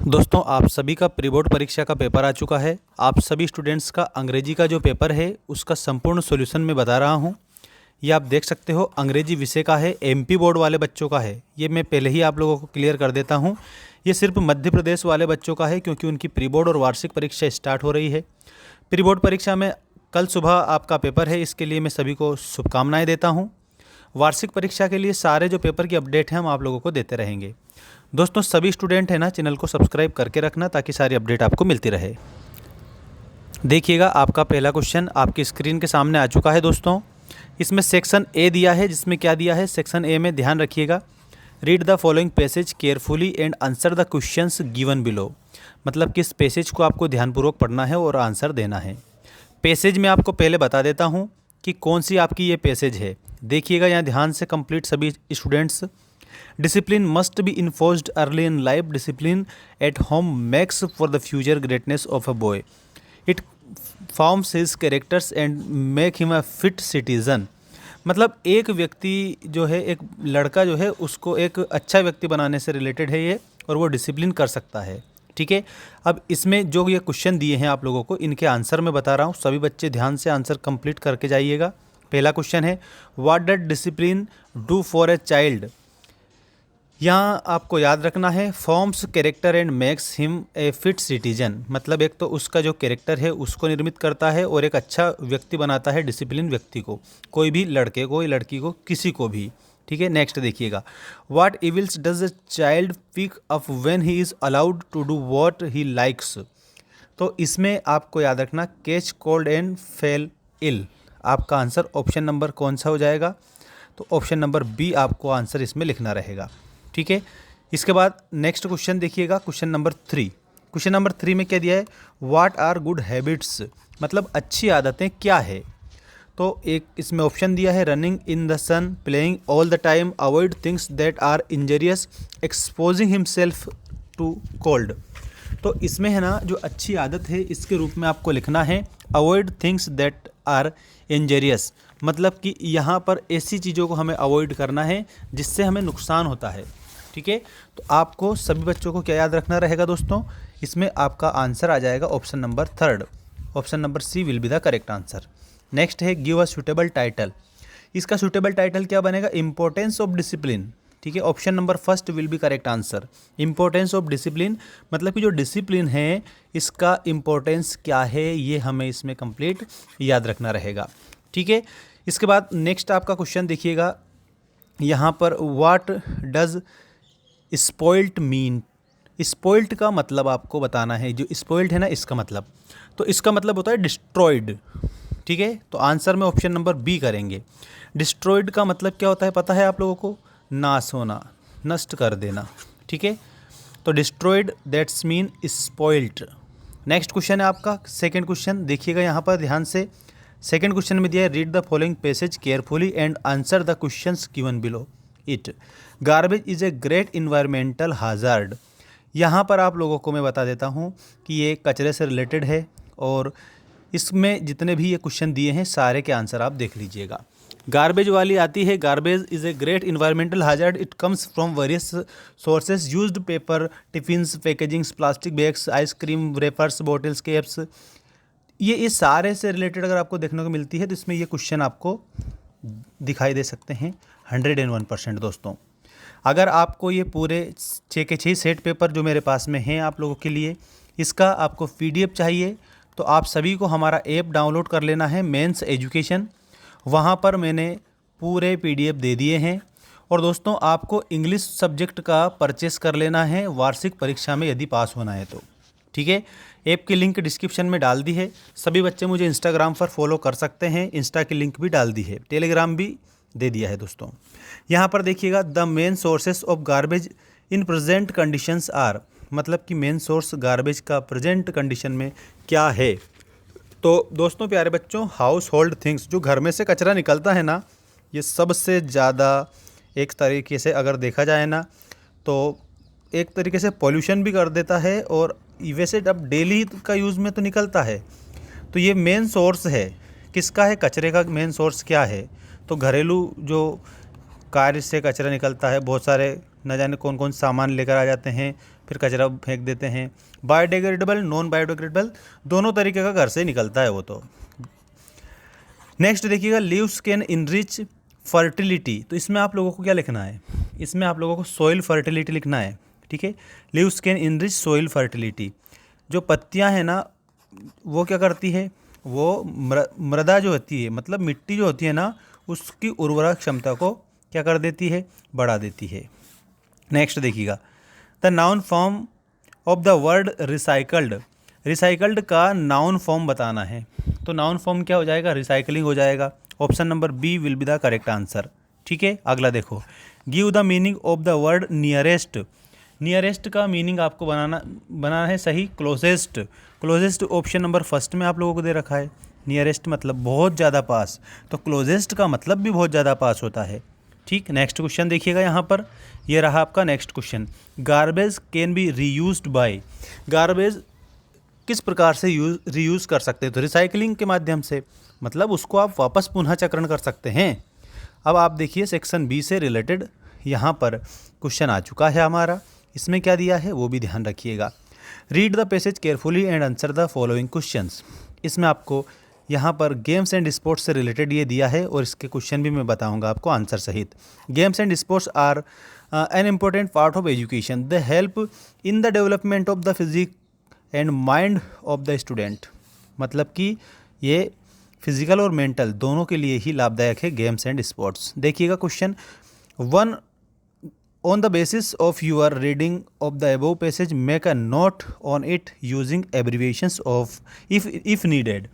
दोस्तों, आप सभी का प्री बोर्ड परीक्षा का पेपर आ चुका है। आप सभी स्टूडेंट्स का अंग्रेजी का जो पेपर है उसका संपूर्ण सॉल्यूशन मैं बता रहा हूं। ये आप देख सकते हो, अंग्रेजी विषय का है, एमपी बोर्ड वाले बच्चों का है। ये मैं पहले ही आप लोगों को क्लियर कर देता हूं। ये सिर्फ मध्य प्रदेश वाले बच्चों का है क्योंकि उनकी प्री बोर्ड और वार्षिक परीक्षा स्टार्ट हो रही है। प्री बोर्ड परीक्षा में कल सुबह आपका पेपर है, इसके लिए मैं सभी को शुभकामनाएँ देता हूँ। वार्षिक परीक्षा के लिए सारे जो पेपर की अपडेट हैं हम आप लोगों को देते रहेंगे। दोस्तों, सभी स्टूडेंट है ना, चैनल को सब्सक्राइब करके रखना ताकि सारी अपडेट आपको मिलती रहे। देखिएगा, आपका पहला क्वेश्चन आपकी स्क्रीन के सामने आ चुका है। दोस्तों, इसमें सेक्शन ए दिया है, जिसमें क्या दिया है, सेक्शन ए में ध्यान रखिएगा, read the following passage carefully and answer the questions given below. मतलब कि इस पैसेज को आपको ध्यानपूर्वक पढ़ना है और आंसर देना है। पैसेज में आपको पहले बता देता हूँ कि कौन सी आपकी ये पैसेज है। देखिएगा यहाँ ध्यान से कंप्लीट सभी students. Discipline must be enforced early in life, discipline at home makes for the future greatness of a boy, it forms his characters and make him a fit citizen. मतलब एक व्यक्ति जो है, एक लड़का जो है, उसको एक अच्छा व्यक्ति बनाने से रिलेटेड है ये, और वो डिसिप्लिन कर सकता है। ठीक है, अब इसमें जो ये क्वेश्चन दिए हैं आप लोगों को, इनके आंसर मैं बता रहा हूँ। सभी बच्चे ध्यान से आंसर कंप्लीट करके जाइएगा। पहला क्वेश्चन है, what does discipline do for a child. यहाँ आपको याद रखना है, forms character and makes him a fit citizen. मतलब एक तो उसका जो कैरेक्टर है उसको निर्मित करता है और एक अच्छा व्यक्ति बनाता है, डिसिप्लिन व्यक्ति को, कोई भी लड़के को, लड़की को, किसी को भी। ठीक है, नेक्स्ट देखिएगा, what evils does a child pick up when he is allowed to do what he likes. तो इसमें आपको याद रखना, catch cold and fell ill. आपका आंसर ऑप्शन नंबर कौन सा हो जाएगा, तो ऑप्शन नंबर बी आपको आंसर इसमें लिखना रहेगा। ठीक है, इसके बाद नेक्स्ट क्वेश्चन देखिएगा, क्वेश्चन नंबर 3। क्वेश्चन नंबर 3 में क्या दिया है, व्हाट आर गुड हैबिट्स। मतलब अच्छी आदतें क्या है। तो एक इसमें ऑप्शन दिया है, running in the sun, playing all the time, avoid things that are injurious, exposing himself to cold. तो इसमें है ना, जो अच्छी आदत है इसके रूप में आपको लिखना है avoid things that are injurious. मतलब कि यहाँ पर ऐसी चीज़ों को हमें अवॉइड करना है जिससे हमें नुकसान होता है। ठीक है, तो आपको सभी बच्चों को क्या याद रखना रहेगा दोस्तों, इसमें आपका आंसर आ जाएगा option number 3। Option number C will be the correct answer. Next है, गिव अ सूटेबल टाइटल। इसका सूटेबल टाइटल क्या बनेगा, इंपॉर्टेंस ऑफ डिसिप्लिन। ठीक है, option number first will be correct answer, importance of discipline. मतलब कि जो डिसिप्लिन है इसका इंपॉर्टेंस क्या है, ये हमें इसमें कंप्लीट याद रखना रहेगा। ठीक है, इसके बाद नेक्स्ट आपका क्वेश्चन देखिएगा, यहाँ पर व्हाट डज स्पॉइल्ट मीन। स्पॉइल्ट का मतलब आपको बताना है, जो स्पॉइल्ट है ना इसका मतलब, तो इसका मतलब होता है डिस्ट्रॉयड। ठीक है, तो आंसर में ऑप्शन नंबर बी करेंगे। डिस्ट्रॉयड का मतलब क्या होता है पता है आप लोगों को, नाश होना, नष्ट कर देना। ठीक है, तो destroyed that's mean spoilt. Next question है आपका सेकंड क्वेश्चन, देखिएगा यहाँ पर ध्यान से। सेकंड क्वेश्चन में दिया है, read the following passage carefully and answer the questions given below it. Garbage is a great environmental hazard. यहाँ पर आप लोगों को मैं बता देता हूँ कि ये कचरे से रिलेटेड है, और इसमें जितने भी ये क्वेश्चन दिए हैं सारे के आंसर आप देख लीजिएगा। गार्बेज वाली आती है, garbage is a great environmental hazard, it comes from various sources, used paper, tiffins, packagings, plastic bags, ice cream wrappers, bottles, caps. ये सारे से रिलेटेड अगर आपको देखने को मिलती है तो इसमें ये क्वेश्चन आपको दिखाई दे सकते हैं 101%। दोस्तों, अगर आपको ये पूरे 6 के 6 सेट पेपर जो मेरे पास में हैं आप लोगों के लिए, इसका आपको PDF चाहिए तो आप सभी को हमारा ऐप डाउनलोड कर लेना है, मेंस एजुकेशन। वहाँ पर मैंने पूरे PDF दे दिए हैं। और दोस्तों, आपको इंग्लिश सब्जेक्ट का परचेस कर लेना है वार्षिक परीक्षा में यदि पास होना है तो। ठीक है, ऐप की लिंक डिस्क्रिप्शन में डाल दी है। सभी बच्चे मुझे इंस्टाग्राम पर फॉलो कर सकते हैं, इंस्टा की लिंक भी डाल दी है, टेलीग्राम भी दे दिया है। दोस्तों, यहाँ पर देखिएगा, the main sources of garbage in present conditions are. मतलब कि मेन सोर्स गार्बेज का प्रेजेंट कंडीशन में क्या है। तो दोस्तों प्यारे बच्चों, हाउस होल्ड थिंग्स, जो घर में से कचरा निकलता है ना, ये सबसे ज़्यादा एक तरीके से अगर देखा जाए ना तो एक तरीके से पॉल्यूशन भी कर देता है, और वैसे अब डेली का यूज़ में तो निकलता है। तो ये मेन सोर्स है किसका है, कचरे का मेन सोर्स क्या है, तो घरेलू जो कार्य से कचरा निकलता है, बहुत सारे न जाने कौन कौन सामान लेकर आ जाते हैं, फिर कचरा फेंक देते हैं। बायोडिग्रेडेबल, नॉन बायोडिग्रेडेबल, दोनों तरीके का घर से निकलता है वो तो। नेक्स्ट देखिएगा, लीव्स कैन इनरिच फर्टिलिटी, तो इसमें आप लोगों को क्या लिखना है, इसमें आप लोगों को सॉइल फर्टिलिटी लिखना है, ठीक है। Leaves can enrich soil fertility, जो पत्तियां हैं ना वो क्या करती है, वो मृदा जो होती है, मतलब मिट्टी जो होती है ना, उसकी उर्वरक क्षमता को क्या कर देती है, बढ़ा देती है। नेक्स्ट देखिएगा, the noun form of the word recycled, recycled का नाउन फॉर्म बताना है, तो नाउन फॉर्म क्या हो जाएगा, रिसाइकलिंग हो जाएगा। Option number B will be the correct answer, ठीक है। अगला देखो, give the meaning of the word nearest, nearest का मीनिंग आपको बनाना है सही, closest, closest option number first में आप लोगों को दे रखा है। नियरेस्ट मतलब बहुत ज़्यादा पास, तो क्लोजेस्ट का मतलब भी बहुत ज़्यादा पास होता है, ठीक। नेक्स्ट क्वेश्चन देखिएगा यहाँ पर, ये रहा आपका next question, garbage can be reused by, garbage किस प्रकार से रीयूज़ कर सकते हैं, तो रिसाइकलिंग के माध्यम से, मतलब उसको आप वापस पुनः चक्रण कर सकते हैं। अब आप देखिए सेक्शन बी से रिलेटेड यहाँ पर क्वेश्चन आ चुका है हमारा, इसमें क्या दिया है वो भी ध्यान रखिएगा। Read the passage carefully and answer the following questions, इसमें आपको यहाँ पर गेम्स एंड स्पोर्ट्स से रिलेटेड ये दिया है और इसके क्वेश्चन भी मैं बताऊँगा आपको आंसर सहित। Games and sports are an important part of education, they help in the development of the physique and mind of the student, मतलब कि ये फिजिकल और मेंटल दोनों के लिए ही लाभदायक है गेम्स एंड स्पोर्ट्स। देखिएगा question one, on the basis of your reading of the above passage make a note on it using abbreviations of if needed.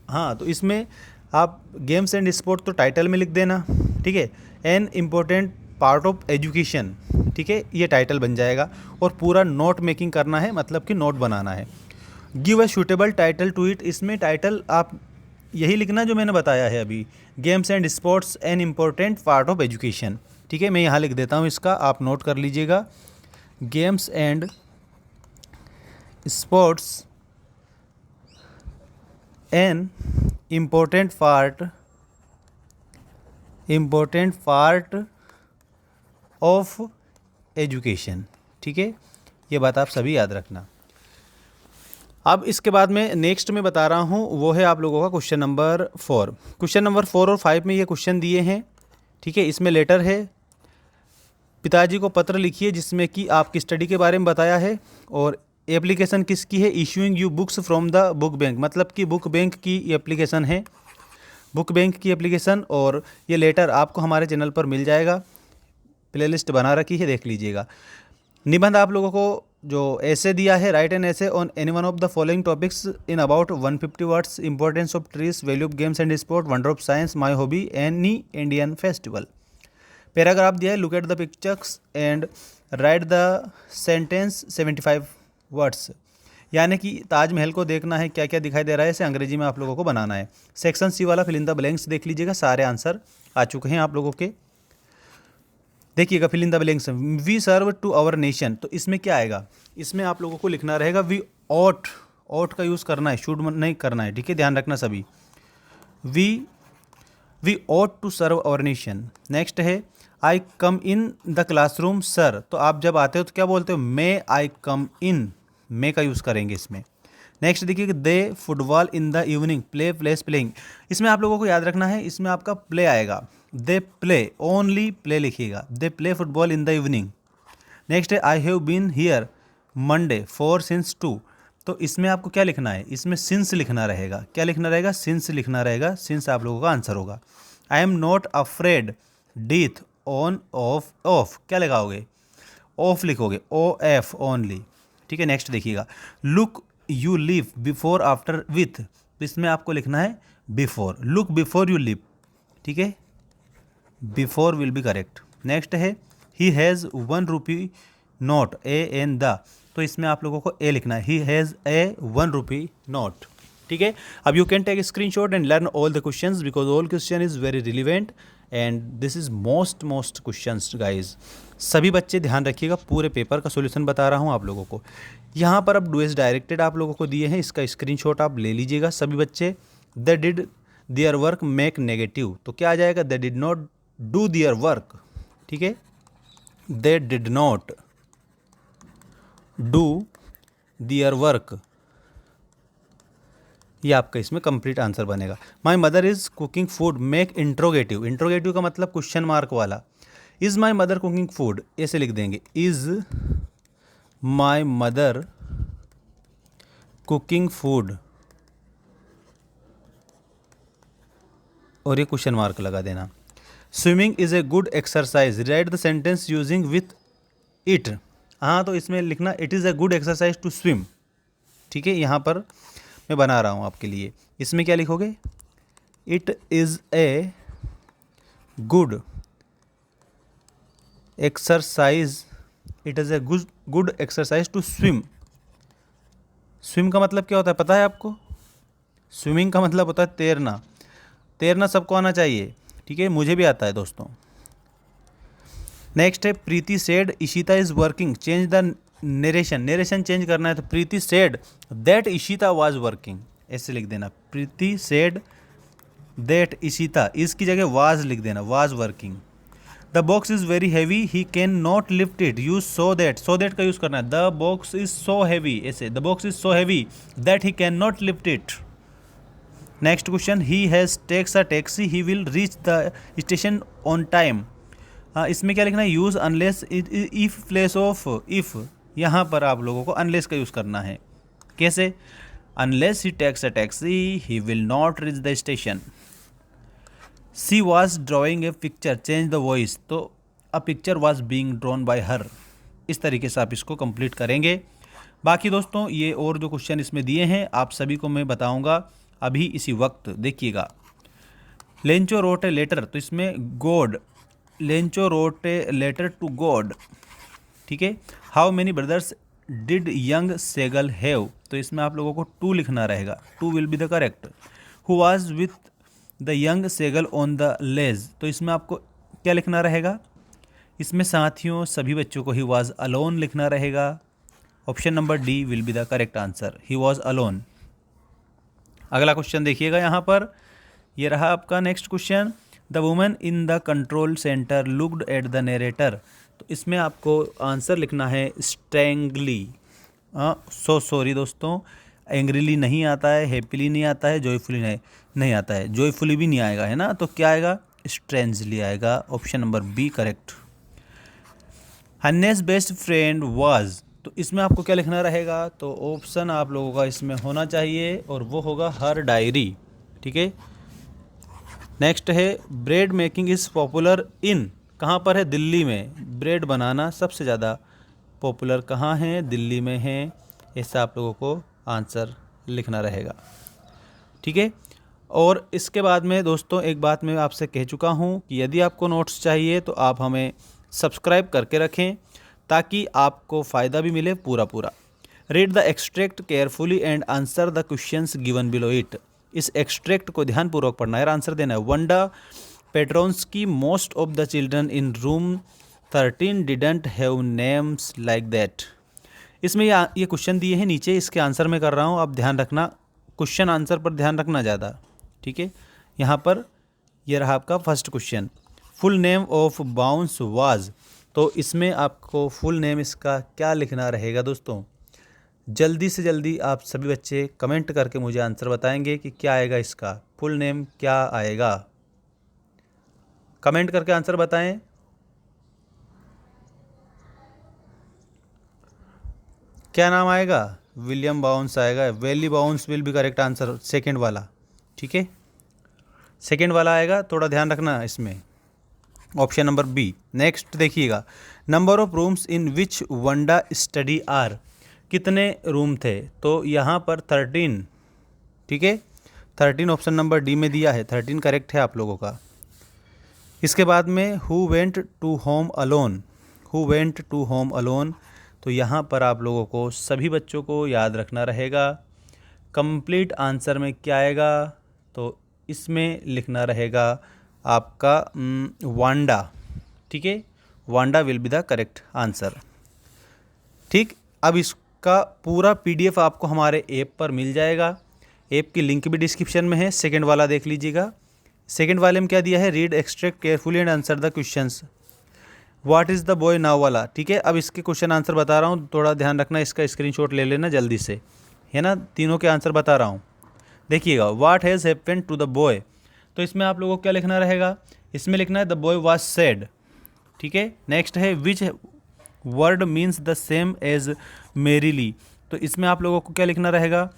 हाँ, तो इसमें आप गेम्स एंड स्पोर्ट तो टाइटल में लिख देना, ठीक है। An important part of education, ठीक है, ये टाइटल बन जाएगा और पूरा नोट मेकिंग करना है, मतलब कि नोट बनाना है। Give a suitable title to it, इसमें टाइटल आप यही लिखना जो मैंने बताया है अभी, games and sports an important part of education, ठीक है। मैं यहाँ लिख देता हूँ इसका, आप नोट कर लीजिएगा, games and sports an important part of education, ठीक है। ये बात आप सभी याद रखना। अब इसके बाद में नेक्स्ट में बता रहा हूँ वो है आप लोगों का क्वेश्चन नंबर 4। क्वेश्चन नंबर 4 और 5 में ये क्वेश्चन दिए हैं, ठीक है। इसमें लेटर है, पिताजी को पत्र लिखिए जिसमें कि आपकी स्टडी के बारे में बताया है, और एप्लीकेशन किसकी है, issuing you books from the book bank, मतलब कि बुक बैंक की एप्लीकेशन है, बुक बैंक की एप्लीकेशन। और ये लेटर आपको हमारे चैनल पर मिल जाएगा, प्लेलिस्ट बना रखी है, देख लीजिएगा। निबंध आप लोगों को जो ऐसे दिया है, राइट एन ऐसे on any one of the following topics in about 150 words, importance of trees, value of games and sport, wonder of science, my hobby, any Indian festival. Paragraph दिया है, look at the pictures and right the sentence 75 words, यानी कि ताजमहल को देखना है, क्या क्या दिखाई दे रहा है, इसे अंग्रेजी में आप लोगों को बनाना है। सेक्शन सी वाला फिल इन द ब्लैंक्स देख लीजिएगा, सारे आंसर आ चुके हैं आप लोगों के। देखिएगा fill in the blanks, we serve to our nation, तो इसमें क्या आएगा, इसमें आप लोगों को लिखना रहेगा वी ऑट, ऑट का यूज़ करना है, शुड नहीं करना है, ठीक है, ध्यान रखना सभी। We ought to serve our nation. Next है, I come in the classroom sir, तो आप जब आते हो तो क्या बोलते हो, मे आई कम इन, मे का यूज़ करेंगे इसमें। नेक्स्ट देखिए, they football in the evening, play plays playing, इसमें आप लोगों को याद रखना है, इसमें आपका प्ले आएगा, दे प्ले, ओनली प्ले लिखिएगा, they play football in the evening. Next है, I have been here Monday for since 2, तो इसमें आपको क्या लिखना है, इसमें सिंस लिखना रहेगा, क्या लिखना रहेगा, सिंस लिखना रहेगा, सिंस आप लोगों का आंसर होगा। I am not afraid death on of, of क्या लगाओगे, ऑफ लिखोगे, ओ एफ ओनली, ठीक है। नेक्स्ट देखिएगा, look you live before after with, इसमें आपको लिखना है before, look before you live, ठीक है, before will be correct. Next है, he has 1 rupee note, a an the, तो इसमें आप लोगों को ए लिखना है, he has a 1 rupee note, ठीक है। अब you can take a screenshot and learn all the questions because all question is very relevant and this is most questions guys. सभी बच्चे ध्यान रखिएगा, पूरे पेपर का सॉल्यूशन बता रहा हूँ आप लोगों को। यहाँ पर अब डूएस डायरेक्टेड आप लोगों को दिए हैं, इसका स्क्रीनशॉट आप ले लीजिएगा सभी बच्चे। They did their work make negative, तो क्या आ जाएगा, they did not do their work, ठीक है, they did not do their work, ये आपका इसमें कंप्लीट आंसर बनेगा। My mother is cooking food, make interrogative, interrogative का मतलब क्वेश्चन मार्क वाला। Is my mother cooking food, ऐसे लिख देंगे, is my mother cooking food, और ये क्वेश्चन मार्क लगा देना। Swimming is a good exercise, write the sentence using with it, हाँ तो इसमें लिखना it is a good exercise to swim, ठीक है, यहाँ पर मैं बना रहा हूँ आपके लिए। इसमें क्या लिखोगे, it is a good exercise, it is a good exercise to swim. Swim का मतलब क्या होता है पता है आपको? स्विमिंग का मतलब होता है तैरना, तैरना सबको आना चाहिए, ठीक है, मुझे भी आता है दोस्तों। नेक्स्ट है Preeti said Ishita is working, change the narration, narration change करना है तो Preeti said that Ishita was working, ऐसे लिख देना, प्रीति सेड दैट इशिता, इसकी जगह वाज लिख देना, was working. The box is very heavy he can not lift it, use so that का यूज़ करना है, the box is so heavy, ऐसे the box is so heavy that he can not lift it. Next question, he has takes a taxi he will reach the station on time, इसमें क्या लिखना है, use unless if place of if, यहाँ पर आप लोगों को unless का यूज़ करना है। कैसे, unless he takes a taxi he will not reach the station. She was drawing a picture, change the voice, तो a picture was being drawn by her, इस तरीके से आप इसको कंप्लीट करेंगे। बाकी दोस्तों ये और जो क्वेश्चन इसमें दिए हैं आप सभी को मैं बताऊंगा अभी इसी वक्त, देखिएगा। लेंचो रोट ए लेटर, तो इसमें God, Lencho wrote a letter to God, ठीक है। How many brothers did young seagull have, तो इसमें आप लोगों को टू लिखना रहेगा, two will be the correct. Who was with the young seagull on the ledge, तो इसमें आपको क्या लिखना रहेगा, इसमें साथियों सभी बच्चों को ही वाज अलोन लिखना रहेगा। Option number D will be the correct answer, he was alone. अगला क्वेश्चन देखिएगा यहाँ पर, ये रहा आपका next question, the woman in the control centre looked at the narrator, तो इसमें आपको आंसर लिखना है स्ट्रेंगली, सो सॉरी दोस्तों, एंग्रीली नहीं आता है, हैप्पीली नहीं आता है, जॉयफुली नहीं आता है, जॉयफुली भी नहीं आएगा, है ना, तो क्या आएगा, स्ट्रेंजली आएगा। Option number B correct. Hannah's best friend was, तो इसमें आपको क्या लिखना रहेगा, तो ऑप्शन आप लोगों का इसमें होना चाहिए और वो होगा हर डायरी, ठीक है। नेक्स्ट है bread making is popular in, कहाँ पर है, दिल्ली में, ब्रेड बनाना सबसे ज़्यादा पॉपुलर कहाँ है, दिल्ली में है, ऐसा आप लोगों को आंसर लिखना रहेगा, ठीक है। और इसके बाद में दोस्तों एक बात मैं आपसे कह चुका हूँ कि यदि आपको नोट्स चाहिए तो आप हमें सब्सक्राइब करके रखें ताकि आपको फ़ायदा भी मिले पूरा। Read the extract carefully and answer the questions given below it, इस एक्सट्रैक्ट को ध्यानपूर्वक पढ़ना है, आंसर देना है। Wanda Petronski most of the children in room 13 didn't have names like that, इसमें ये क्वेश्चन दिए हैं नीचे, इसके आंसर मैं कर रहा हूँ, आप ध्यान रखना, क्वेश्चन आंसर पर ध्यान रखना ज़्यादा, ठीक है। यहाँ पर ये रहा आपका first question, full name of bounce was, तो इसमें आपको फुल नेम इसका क्या लिखना रहेगा दोस्तों, जल्दी से जल्दी आप सभी बच्चे कमेंट करके मुझे आंसर बताएंगे कि क्या आएगा, इसका फुल नेम क्या आएगा, कमेंट करके आंसर बताएं। क्या नाम आएगा, विलियम बाउंस आएगा, Willie Bounce will be correct answer, second वाला, ठीक है, सेकंड वाला आएगा, थोड़ा ध्यान रखना इसमें, ऑप्शन नंबर बी। नेक्स्ट देखिएगा, number of rooms in which Wanda study are, कितने रूम थे, तो यहाँ पर 13, ठीक है, 13 ऑप्शन नंबर डी में दिया है, 13 करेक्ट है आप लोगों का। इसके बाद में who went to home alone, who went to home alone, तो यहाँ पर आप लोगों को सभी बच्चों को याद रखना रहेगा, कंप्लीट आंसर में क्या आएगा, तो इसमें लिखना रहेगा आपका वांडा, ठीक है, Wanda will be the correct answer, ठीक। अब इसका पूरा PDF आपको हमारे ऐप पर मिल जाएगा, ऐप की लिंक भी डिस्क्रिप्शन में है, सेकंड वाला देख लीजिएगा। सेकंड वाले में क्या दिया है, read extract carefully and answer the questions, what is the boy now वाला, ठीक है। अब इसके क्वेश्चन आंसर बता रहा हूँ, थोड़ा ध्यान रखना, इसका स्क्रीनशॉट ले लेना जल्दी से, है ना। तीनों के आंसर बता रहा हूँ, देखिएगा। What has happened to the boy, तो इसमें आप लोगों को क्या लिखना रहेगा, इसमें लिखना है द बॉय वाज सैड, ठीक है। नेक्स्ट है which word means the same as merrily, तो इसमें आप लोगों को क्या लिखना रहेगा,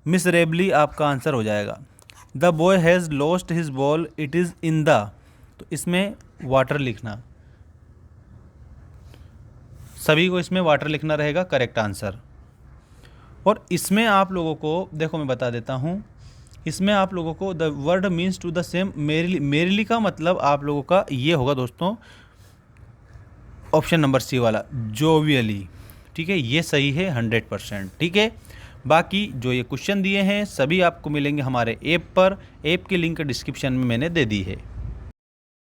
मिसरेबली आपका आंसर हो जाएगा। The boy has lost his ball it is in the, तो इसमें वाटर लिखना, सभी को इसमें वाटर लिखना रहेगा करेक्ट आंसर। और इसमें आप लोगों को देखो मैं बता देता हूँ, इसमें आप लोगों को the word means to the same merrily, merrily का मतलब आप लोगों का ये होगा दोस्तों ऑप्शन नंबर सी वाला, जोवियली, ठीक है। ये सही है 100%, ठीक है। बाकी जो ये क्वेश्चन दिए हैं सभी आपको मिलेंगे हमारे ऐप पर, ऐप की लिंक डिस्क्रिप्शन में मैंने दे दी है।